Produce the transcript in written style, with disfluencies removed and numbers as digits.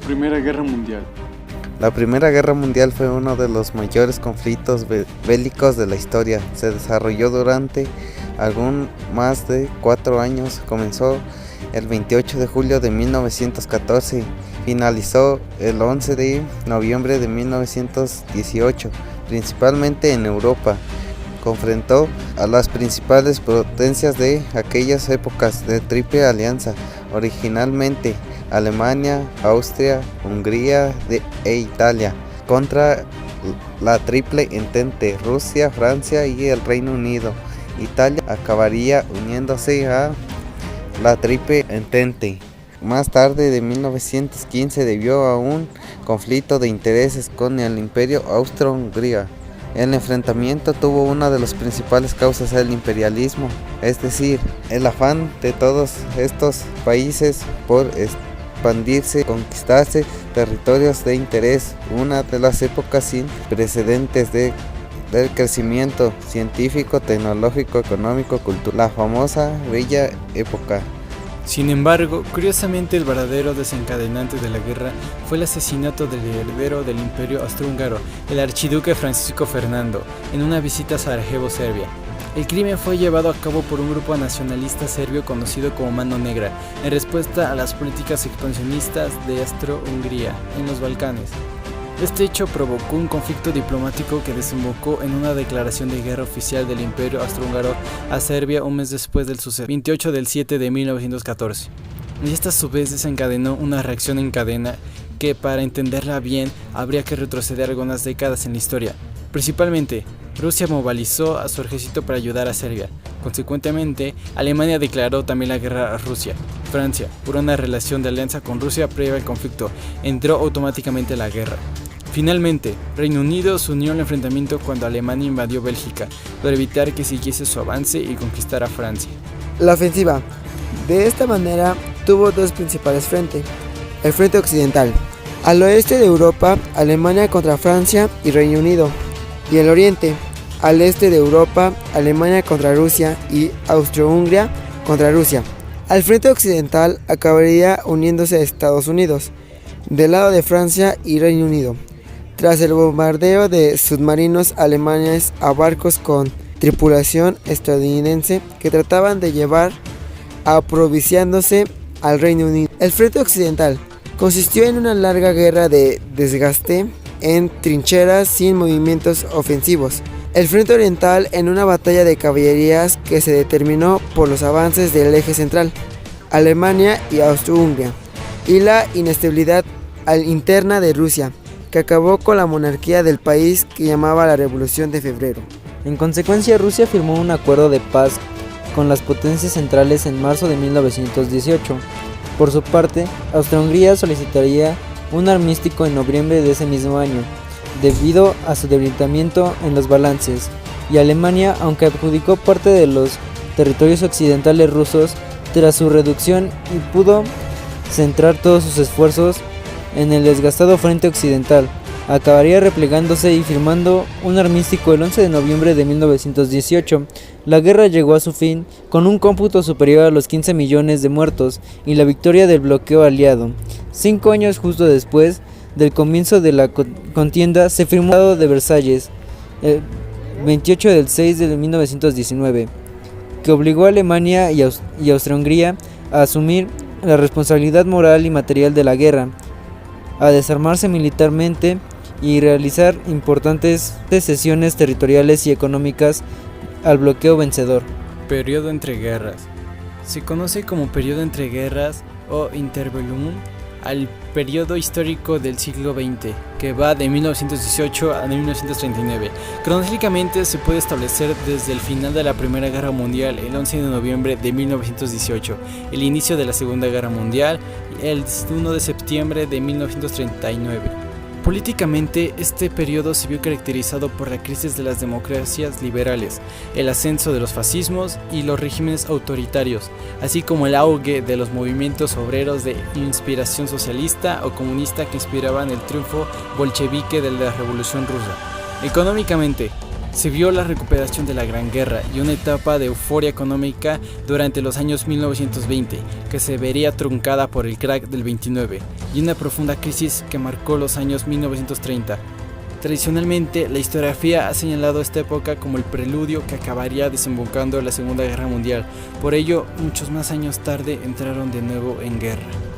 Primera Guerra Mundial. La Primera Guerra Mundial fue uno de los mayores conflictos bélicos de la historia. Se desarrolló durante algo más de 4 años. Comenzó el 28 de julio de 1914. Finalizó el 11 de noviembre de 1918, principalmente en Europa. Confrontó a las principales potencias de aquellas épocas de Triple Alianza, originalmente Alemania, Austria, Hungría e Italia, contra la Triple Entente, Rusia, Francia y el Reino Unido. Italia acabaría uniéndose a la Triple Entente. Más tarde, de 1915, debido a un conflicto de intereses con el Imperio Austro-Hungría. El enfrentamiento tuvo una de las principales causas el imperialismo, es decir, el afán de todos estos países por expandirse, conquistarse territorios de interés, una de las épocas sin precedentes del crecimiento científico, tecnológico, económico, cultural, la famosa Bella Época. Sin embargo, curiosamente el verdadero desencadenante de la guerra fue el asesinato del heredero del Imperio Austrohúngaro, el archiduque Francisco Fernando, en una visita a Sarajevo, Serbia. El crimen fue llevado a cabo por un grupo nacionalista serbio conocido como Mano Negra, en respuesta a las políticas expansionistas de Austro-Hungría en los Balcanes. Este hecho provocó un conflicto diplomático que desembocó en una declaración de guerra oficial del Imperio Austrohúngaro a Serbia un mes después del suceso, 28 del 7 de 1914. Y esta a su vez desencadenó una reacción en cadena que, para entenderla bien, habría que retroceder algunas décadas en la historia. Principalmente, Rusia movilizó a su ejército para ayudar a Serbia. Consecuentemente, Alemania declaró también la guerra a Rusia. Francia, por una relación de alianza con Rusia previa al conflicto, entró automáticamente a la guerra. Finalmente, Reino Unido se unió al enfrentamiento cuando Alemania invadió Bélgica, para evitar que siguiese su avance y conquistara Francia. La ofensiva. De esta manera, tuvo dos principales frentes. El frente occidental. Al oeste de Europa, Alemania contra Francia y Reino Unido. Y el oriente. Al este de Europa, Alemania contra Rusia y Austro-Hungría contra Rusia. Al frente occidental acabaría uniéndose a Estados Unidos, del lado de Francia y Reino Unido, tras el bombardeo de submarinos alemanes a barcos con tripulación estadounidense que trataban de llevar aprovisiándose al Reino Unido. El frente occidental consistió en una larga guerra de desgaste en trincheras sin movimientos ofensivos. El frente oriental en una batalla de caballerías que se determinó por los avances del eje central, Alemania y Austro-Hungría, y la inestabilidad interna de Rusia, que acabó con la monarquía del país que llamaba la Revolución de Febrero. En consecuencia, Rusia firmó un acuerdo de paz con las potencias centrales en marzo de 1918. Por su parte, Austro-Hungría solicitaría un armisticio en noviembre de ese mismo año, debido a su debilitamiento en los balances, y Alemania, aunque adjudicó parte de los territorios occidentales rusos tras su reducción, y pudo centrar todos sus esfuerzos en el desgastado frente occidental, acabaría replegándose y firmando un armisticio el 11 de noviembre de 1918. La guerra llegó a su fin con un cómputo superior a los 15 millones de muertos y la victoria del bloqueo aliado. 5 años justo después del comienzo de la contienda se firmó el Tratado de Versalles, el 28 del 6 de 1919, que obligó a Alemania y Austria-Hungría a asumir la responsabilidad moral y material de la guerra, a desarmarse militarmente y realizar importantes cesiones territoriales y económicas al bloqueo vencedor. Periodo entre guerras. Se conoce como periodo entre guerras o interbellum al periodo histórico del siglo XX, que va de 1918 a 1939. Cronológicamente se puede establecer desde el final de la Primera Guerra Mundial, el 11 de noviembre de 1918, el inicio de la Segunda Guerra Mundial, el 1 de septiembre de 1939. Políticamente, este periodo se vio caracterizado por la crisis de las democracias liberales, el ascenso de los fascismos y los regímenes autoritarios, así como el auge de los movimientos obreros de inspiración socialista o comunista que inspiraban el triunfo bolchevique de la Revolución Rusa. Económicamente, Se vio la recuperación de la Gran Guerra y una etapa de euforia económica durante los años 1920, que se vería truncada por el crack del 29 y una profunda crisis que marcó los años 1930. Tradicionalmente, la historiografía ha señalado esta época como el preludio que acabaría desembocando en la Segunda Guerra Mundial. Por ello, muchos más años tarde entraron de nuevo en guerra.